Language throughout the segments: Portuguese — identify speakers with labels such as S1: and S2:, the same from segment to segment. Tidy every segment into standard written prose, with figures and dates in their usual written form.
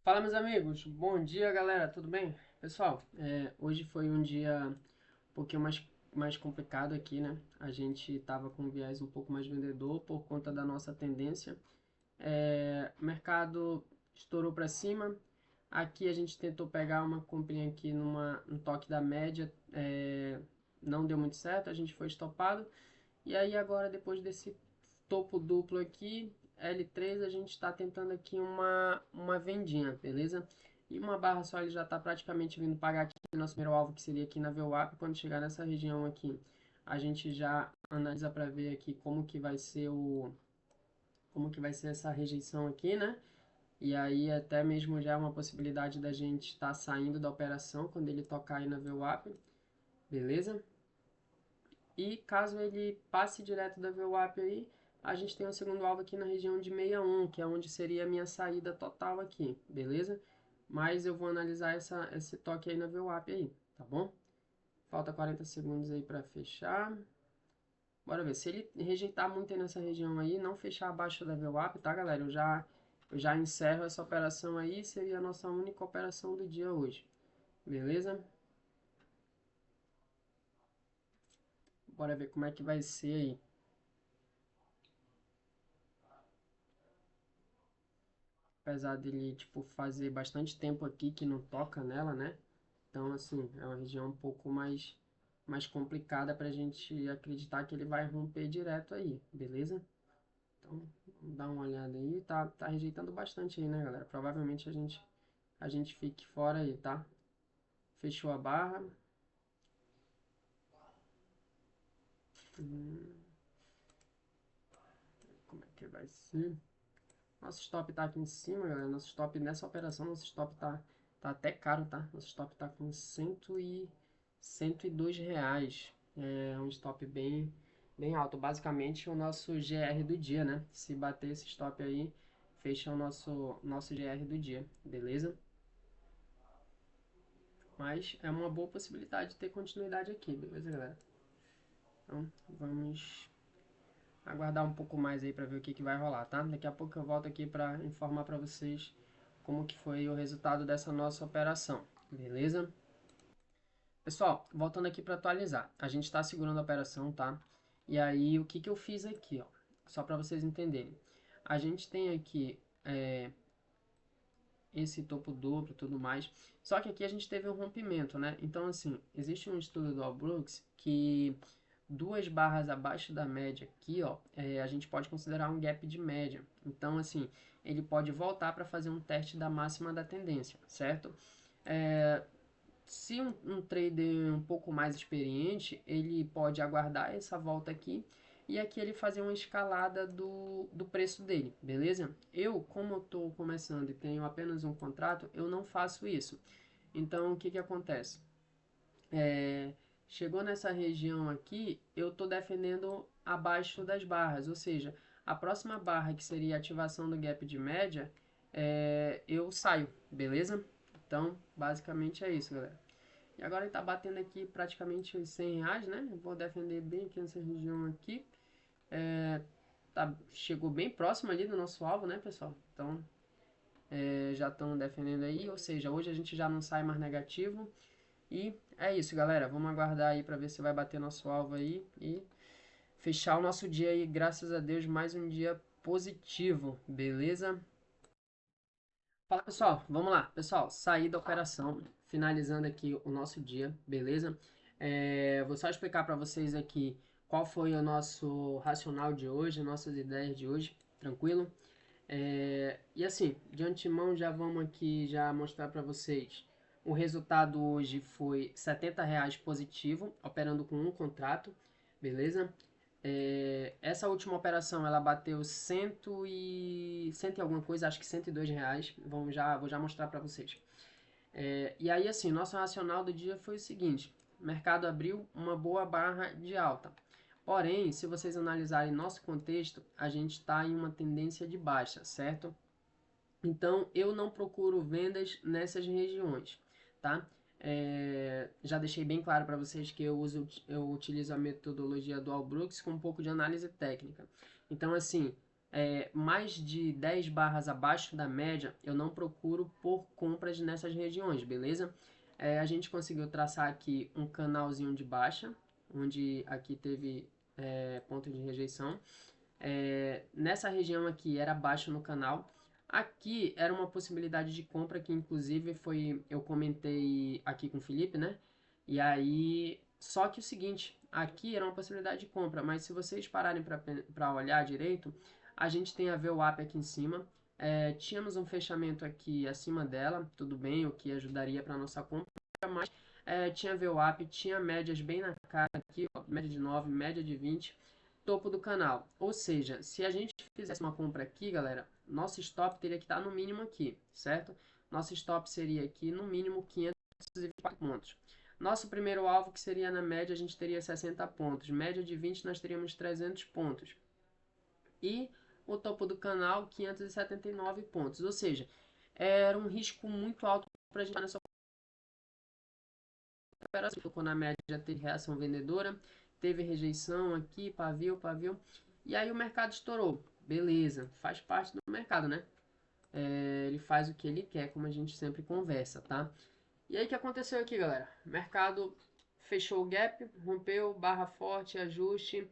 S1: Fala, meus amigos. Bom dia, galera. Tudo bem? Pessoal, hoje foi um dia um pouquinho mais complicado aqui, né? A gente tava com um viés um pouco mais vendedor por conta da nossa tendência. O mercado estourou para cima. Aqui a gente tentou pegar uma comprinha aqui no toque da média. Não deu muito certo, a gente foi estopado. E aí agora, depois desse topo duplo aqui, L3, a gente está tentando aqui uma vendinha, beleza? E uma barra só ele já está praticamente vindo pagar aqui nosso primeiro alvo, que seria aqui na VWAP. Quando chegar nessa região aqui, a gente já analisa para ver aqui como que vai ser essa rejeição aqui, né? E aí até mesmo já é uma possibilidade da gente estar saindo da operação quando ele tocar aí na VWAP, beleza? E caso ele passe direto da VWAP aí, a gente tem o segundo alvo aqui na região de 61, que é onde seria a minha saída total aqui, beleza? Mas eu vou analisar esse toque aí na VWAP aí, tá bom? Falta 40 segundos aí para fechar. Bora ver. Se ele rejeitar muito aí nessa região aí, não fechar abaixo da VWAP, tá, galera? Eu já encerro essa operação aí, seria a nossa única operação do dia hoje, beleza? Bora ver como é que vai ser aí. Apesar dele, tipo, fazer bastante tempo aqui que não toca nela, né? Então, assim, é uma região um pouco mais complicada pra gente acreditar que ele vai romper direto aí, beleza? Então, vamos dar uma olhada aí. Tá rejeitando bastante aí, né, galera? Provavelmente a gente fique fora aí, tá? Fechou a barra. Hum, como é que vai ser? Nosso stop tá aqui em cima, galera. Nosso stop nessa operação, nosso stop tá até caro, tá? Nosso stop tá com 102 reais. É um stop bem alto. Basicamente o nosso GR do dia, né? Se bater esse stop aí, fecha o nosso GR do dia, beleza? Mas é uma boa possibilidade de ter continuidade aqui, beleza, galera? Então vamos aguardar um pouco mais aí para ver o que vai rolar, tá? Daqui a pouco eu volto aqui para informar para vocês como que foi o resultado dessa nossa operação, beleza? Pessoal, voltando aqui para atualizar, a gente está segurando a operação, tá? E aí o que eu fiz aqui, ó, só para vocês entenderem. A gente tem aqui esse topo duplo e tudo mais, só que aqui a gente teve um rompimento, né? Então assim, existe um estudo do All Brooks que duas barras abaixo da média aqui, ó, a gente pode considerar um gap de média. Então, assim, ele pode voltar para fazer um teste da máxima da tendência, certo? Se um trader um pouco mais experiente, ele pode aguardar essa volta aqui e aqui ele fazer uma escalada do preço dele, beleza? Eu, como eu estou começando e tenho apenas um contrato, eu não faço isso. Então, o que acontece? É, chegou nessa região aqui, eu estou defendendo abaixo das barras, ou seja, a próxima barra que seria a ativação do gap de média, eu saio, beleza? Então, basicamente é isso, galera. E agora ele está batendo aqui praticamente os 100 reais, né? Eu vou defender bem aqui nessa região aqui. Chegou bem próximo ali do nosso alvo, né, pessoal? Então, já estão defendendo aí, ou seja, hoje a gente já não sai mais negativo. E é isso, galera. Vamos aguardar aí para ver se vai bater nosso alvo aí e fechar o nosso dia aí, graças a Deus, mais um dia positivo, beleza? Fala, pessoal. Vamos lá, pessoal. Saí da operação, finalizando aqui o nosso dia, beleza? Vou só explicar para vocês aqui qual foi o nosso racional de hoje, nossas ideias de hoje, tranquilo? E assim, de antemão já vamos aqui já mostrar para vocês. O resultado hoje foi R$ 70 positivo, operando com um contrato, beleza? Essa última operação ela bateu cento e alguma coisa, acho que R$ 102. Vou já mostrar para vocês. E aí assim, nosso racional do dia foi o seguinte: o mercado abriu uma boa barra de alta. Porém, se vocês analisarem nosso contexto, a gente está em uma tendência de baixa, certo? Então, eu não procuro vendas nessas regiões, tá? Já deixei bem claro para vocês que eu utilizo a metodologia do All Brooks com um pouco de análise técnica. Então, assim, mais de 10 barras abaixo da média, eu não procuro por compras nessas regiões, beleza? A gente conseguiu traçar aqui um canalzinho de baixa, onde aqui teve ponto de rejeição. Nessa região aqui era baixo no canal. Aqui era uma possibilidade de compra que inclusive eu comentei aqui com o Felipe, né? E aí, só que o seguinte, aqui era uma possibilidade de compra, mas se vocês pararem para olhar direito, a gente tem a VWAP aqui em cima. Tínhamos um fechamento aqui acima dela, tudo bem, o que ajudaria para nossa compra, mas tinha VWAP, tinha médias bem na cara aqui, ó, média de 9, média de 20, topo do canal. Ou seja, se a gente fizesse uma compra aqui, galera, nosso stop teria que estar no mínimo aqui, certo? Nosso stop seria aqui no mínimo 524 pontos. Nosso primeiro alvo, que seria na média, a gente teria 60 pontos. Média de 20, nós teríamos 300 pontos. E o topo do canal, 579 pontos. Ou seja, era um risco muito alto para a gente nessa operação. Tocou na média, teve reação vendedora, teve rejeição aqui, pavio, pavio. E aí o mercado estourou. Beleza, faz parte do mercado, né? Ele faz o que ele quer, como a gente sempre conversa, tá? E aí o que aconteceu aqui, galera? O mercado fechou o gap, rompeu, barra forte, ajuste,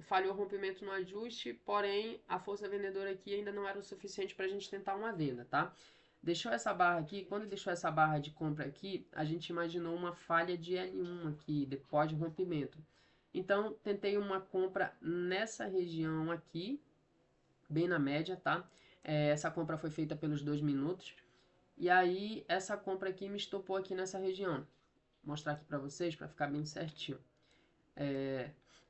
S1: falhou o rompimento no ajuste, porém a força vendedora aqui ainda não era o suficiente para a gente tentar uma venda, tá? Deixou essa barra aqui, quando deixou essa barra de compra aqui, a gente imaginou uma falha de L1 aqui, depois de rompimento. Então, tentei uma compra nessa região aqui, bem na média, tá? Essa compra foi feita pelos 2 minutos. E aí, essa compra aqui me estopou aqui nessa região. Vou mostrar aqui para vocês, para ficar bem certinho.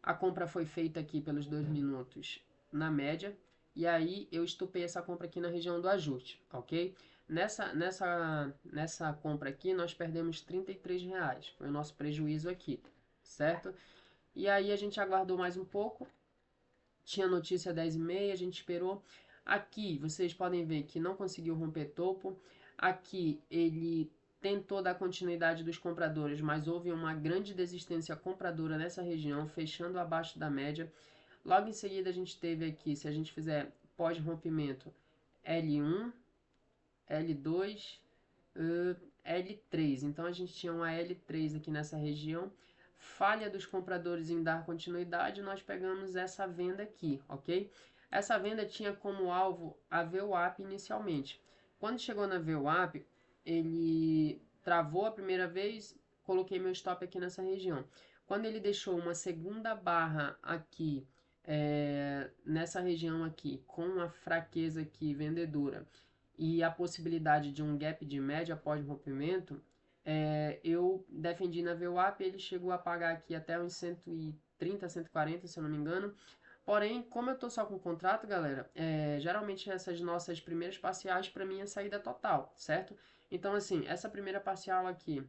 S1: A compra foi feita aqui pelos 2 minutos na média. E aí, eu estopei essa compra aqui na região do ajuste, ok? Nessa compra aqui, nós perdemos R$ 33. Foi o nosso prejuízo aqui, certo? E aí, a gente aguardou mais um pouco. Tinha notícia 10h30, a gente esperou. Aqui vocês podem ver que não conseguiu romper topo. Aqui ele tentou dar continuidade dos compradores, mas houve uma grande desistência compradora nessa região, fechando abaixo da média. Logo em seguida a gente teve aqui, se a gente fizer pós-rompimento, L1, L2, L3. Então a gente tinha uma L3 aqui nessa região. Falha dos compradores em dar continuidade, nós pegamos essa venda aqui, ok? Essa venda tinha como alvo a VWAP inicialmente. Quando chegou na VWAP, ele travou a primeira vez, coloquei meu stop aqui nessa região. Quando ele deixou uma segunda barra aqui, nessa região aqui, com a fraqueza aqui vendedora, e a possibilidade de um gap de média após rompimento, eu defendi na VWAP, ele chegou a pagar aqui até uns 130, 140, se eu não me engano. Porém, como eu estou só com o contrato, galera, geralmente essas nossas primeiras parciais para mim é saída total, certo? Então, assim, essa primeira parcial aqui,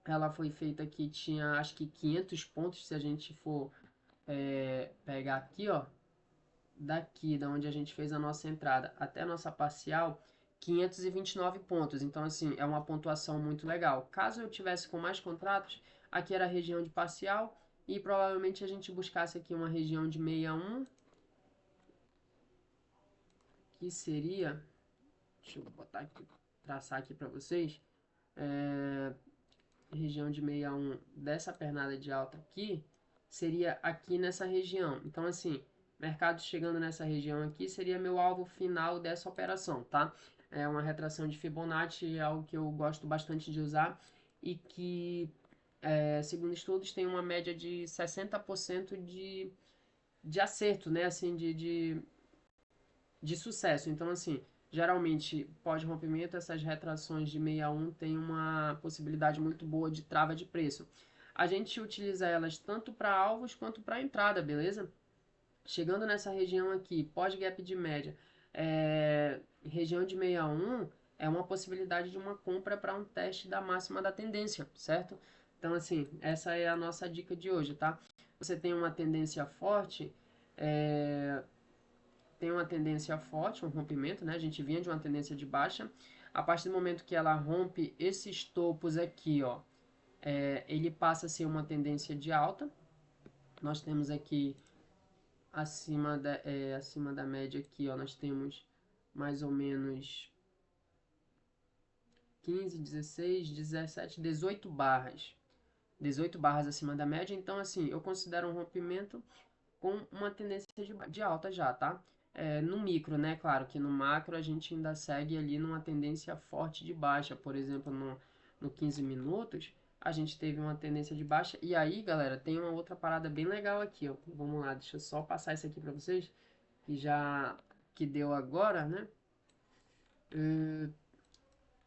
S1: ela foi feita aqui, tinha acho que 500 pontos, se a gente for pegar aqui, ó, daqui, da onde a gente fez a nossa entrada até a nossa parcial, 529 pontos. Então, assim, é uma pontuação muito legal. Caso eu tivesse com mais contratos, aqui era a região de parcial e provavelmente a gente buscasse aqui uma região de 61, que seria, deixa eu botar aqui, traçar aqui para vocês, região de 61 dessa pernada de alta aqui, seria aqui nessa região. Então, assim, mercado chegando nessa região aqui seria meu alvo final dessa operação, tá? É uma retração de Fibonacci, é algo que eu gosto bastante de usar e que, segundo estudos, tem uma média de 60% de acerto, né? Assim, de sucesso. Então, assim, geralmente, pós-rompimento, essas retrações de 61 têm uma possibilidade muito boa de trava de preço. A gente utiliza elas tanto para alvos quanto para entrada, beleza? Chegando nessa região aqui, pós-gap de média, região de 61 é uma possibilidade de uma compra para um teste da máxima da tendência, certo? Então, assim, essa é a nossa dica de hoje, tá? Você tem uma tendência forte, um rompimento, né? A gente vinha de uma tendência de baixa. A partir do momento que ela rompe esses topos aqui, ó, ele passa a ser uma tendência de alta. Nós temos aqui acima da média aqui, ó, nós temos mais ou menos 15, 16, 17, 18 barras. 18 barras acima da média, então assim, eu considero um rompimento com uma tendência de alta já, tá? No micro, né? Claro que no macro a gente ainda segue ali numa tendência forte de baixa. Por exemplo, no 15 minutos, a gente teve uma tendência de baixa. E aí, galera, tem uma outra parada bem legal aqui, ó. Vamos lá, deixa eu só passar isso aqui pra vocês, que deu agora, né?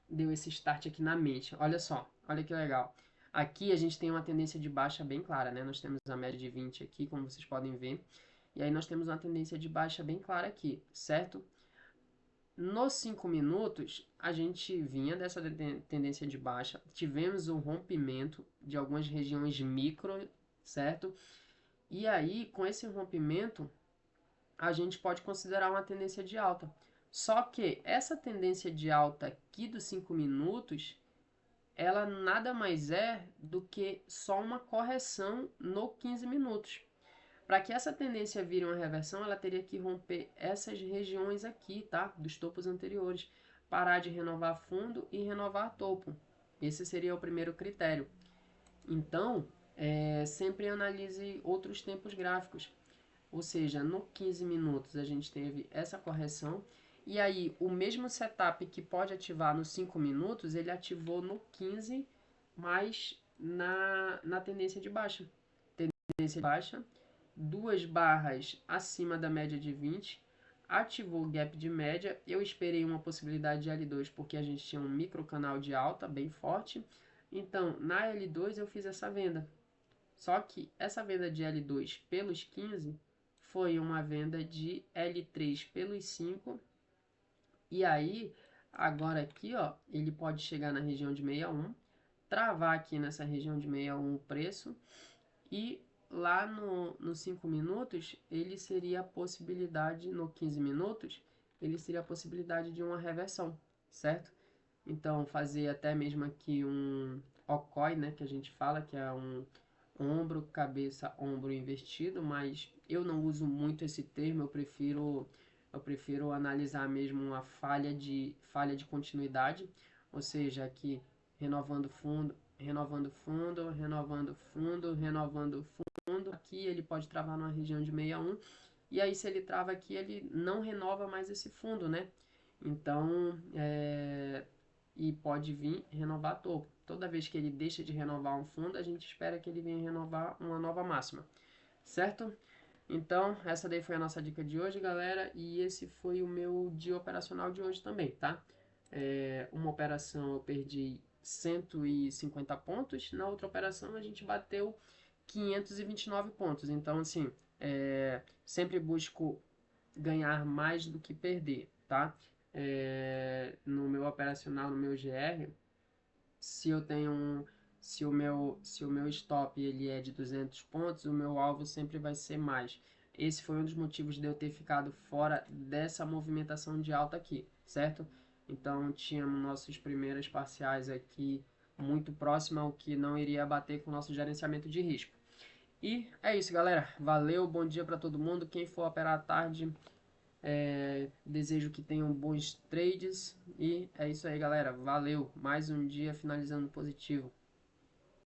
S1: Deu esse start aqui na mente. Olha só, olha que legal. Aqui a gente tem uma tendência de baixa bem clara, né? Nós temos a média de 20 aqui, como vocês podem ver. E aí nós temos uma tendência de baixa bem clara aqui, certo? Nos 5 minutos, a gente vinha dessa tendência de baixa, tivemos o rompimento de algumas regiões micro, certo? E aí, com esse rompimento, a gente pode considerar uma tendência de alta. Só que essa tendência de alta aqui dos 5 minutos, ela nada mais é do que só uma correção no 15 minutos. Para que essa tendência vire uma reversão, ela teria que romper essas regiões aqui, tá? Dos topos anteriores. Parar de renovar fundo e renovar topo. Esse seria o primeiro critério. Então, sempre analise outros tempos gráficos. Ou seja, no 15 minutos a gente teve essa correção. E aí, o mesmo setup que pode ativar nos 5 minutos, ele ativou no 15, mas na tendência de baixa. Tendência de baixa, duas barras acima da média de 20, ativou o gap de média. Eu esperei uma possibilidade de L2 porque a gente tinha um micro canal de alta bem forte. Então, na L2 eu fiz essa venda. Só que essa venda de L2 pelos 15 foi uma venda de L3 pelos 5. E aí, agora aqui, ó, ele pode chegar na região de 61, travar aqui nessa região de 61 o preço e lá no 5 minutos, ele seria a possibilidade, no 15 minutos, ele seria a possibilidade de uma reversão, certo? Então, fazer até mesmo aqui um OCOI, né, que a gente fala, que é um ombro, cabeça, ombro invertido, mas eu não uso muito esse termo, eu prefiro analisar mesmo uma falha de continuidade, ou seja, aqui renovando fundo, renovando fundo, renovando fundo, renovando fundo. Aqui ele pode travar numa região de 61, e aí se ele trava aqui, ele não renova mais esse fundo, né? Então, e pode vir renovar topo. Toda vez que ele deixa de renovar um fundo, a gente espera que ele venha renovar uma nova máxima, certo? Então, essa daí foi a nossa dica de hoje, galera, e esse foi o meu dia operacional de hoje também, tá? Uma operação eu perdi 150 pontos, na outra operação a gente bateu 529 pontos. Então, assim, sempre busco ganhar mais do que perder, tá? No meu operacional, no meu GR, se eu tenho se o meu stop ele é de 200 pontos, o meu alvo sempre vai ser mais. Esse foi um dos motivos de eu ter ficado fora dessa movimentação de alta aqui, certo? Então tínhamos nossos primeiros parciais aqui muito próximo ao que não iria bater com o nosso gerenciamento de risco. E é isso, galera. Valeu, bom dia para todo mundo. Quem for operar à tarde, desejo que tenham bons trades. E é isso aí, galera. Valeu. Mais um dia finalizando positivo.